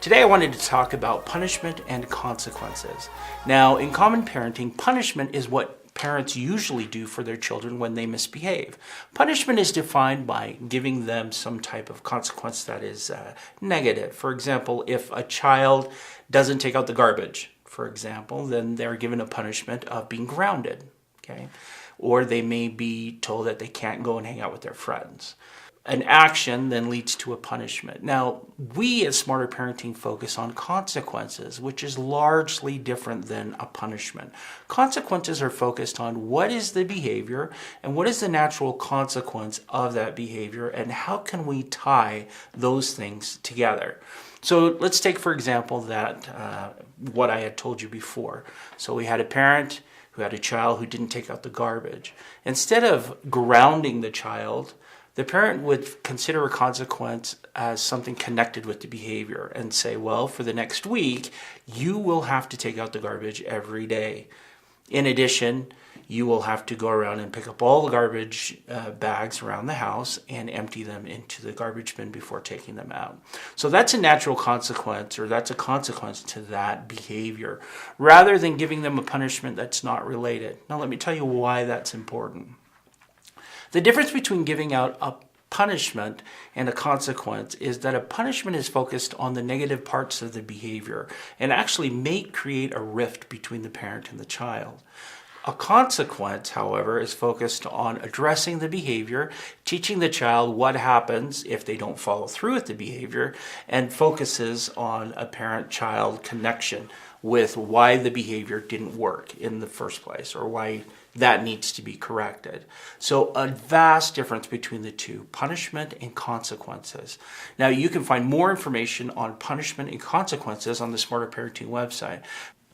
Today I wanted to talk about punishment and consequences. Now, in common parenting, punishment is what parents usually do for their children when they misbehave. Punishment is defined by giving them some type of consequence that is negative. For example, if a child doesn't take out the garbage, for example, then they're given a punishment of being grounded, okay? Or they may be told that they can't go and hang out with their friends. An action then leads to a punishment. Now, we as Smarter Parenting focus on consequences, which is largely different than a punishment. Consequences are focused on what is the behavior and what is the natural consequence of that behavior and how can we tie those things together. So let's take, for example, that what I had told you before. So we had a parent who had a child who didn't take out the garbage. Instead of grounding the child, the parent would consider a consequence as something connected with the behavior and say, well, for the next week, you will have to take out the garbage every day. In addition, you will have to go around and pick up all the garbage bags around the house and empty them into the garbage bin before taking them out. So that's a natural consequence, or that's a consequence to that behavior, rather than giving them a punishment that's not related. Now, let me tell you why that's important. The difference between giving out a punishment and a consequence is that a punishment is focused on the negative parts of the behavior and actually may create a rift between the parent and the child. A consequence, however, is focused on addressing the behavior, teaching the child what happens if they don't follow through with the behavior, and focuses on a parent-child connection with why the behavior didn't work in the first place or why that needs to be corrected. So a vast difference between the two, punishment and consequences. Now, you can find more information on punishment and consequences on the Smarter Parenting website.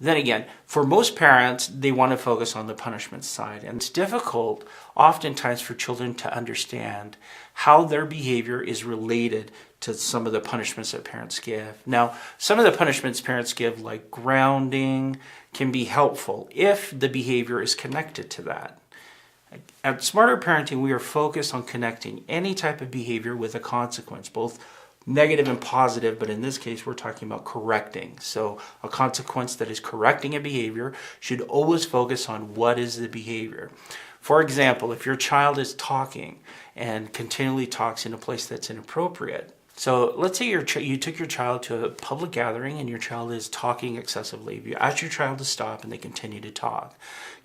Then again, for most parents, they want to focus on the punishment side. And it's difficult oftentimes for children to understand how their behavior is related to some of the punishments that parents give. Now, some of the punishments parents give, like grounding, can be helpful if the behavior is connected to that. At Smarter Parenting, we are focused on connecting any type of behavior with a consequence, both negative and positive, but in this case, we're talking about correcting. So a consequence that is correcting a behavior should always focus on what is the behavior. For example, if your child is talking and continually talks in a place that's inappropriate. So let's say you took your child to a public gathering and your child is talking excessively. You ask your child to stop and they continue to talk.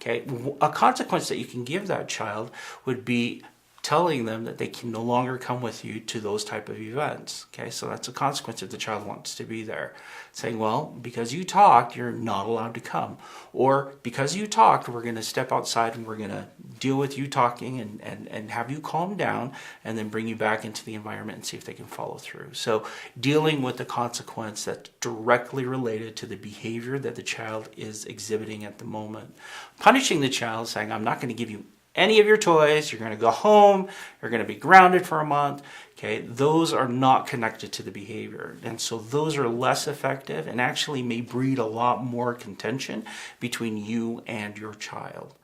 Okay, a consequence that you can give that child would be telling them that they can no longer come with you to those type of events. Okay, so that's a consequence if the child wants to be there. Saying, well, because you talked, you're not allowed to come. Or because you talked, we're going to step outside and we're going to deal with you talking and have you calm down and then bring you back into the environment and see if they can follow through. So dealing with the consequence that's directly related to the behavior that the child is exhibiting at the moment. Punishing the child, saying, I'm not going to give you any of your toys, you're going to go home, you're going to be grounded for a month, okay? Those are not connected to the behavior. And so those are less effective and actually may breed a lot more contention between you and your child.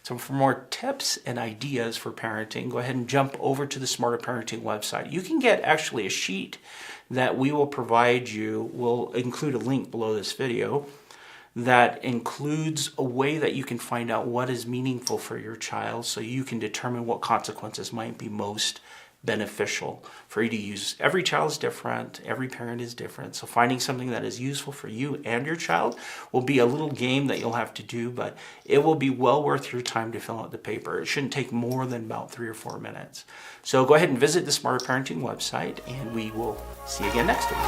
So for more tips and ideas for parenting, go ahead and jump over to the Smarter Parenting website. You can get actually a sheet that we will provide you. We'll include a link below this video that includes a way that you can find out what is meaningful for your child so you can determine what consequences might be most beneficial for you to use. Every child is different, every parent is different, so finding something that is useful for you and your child will be a little game that you'll have to do, but it will be well worth your time to fill out the paper. It shouldn't take more than about 3 or 4 minutes. So go ahead and visit the Smarter Parenting website and we will see you again next week.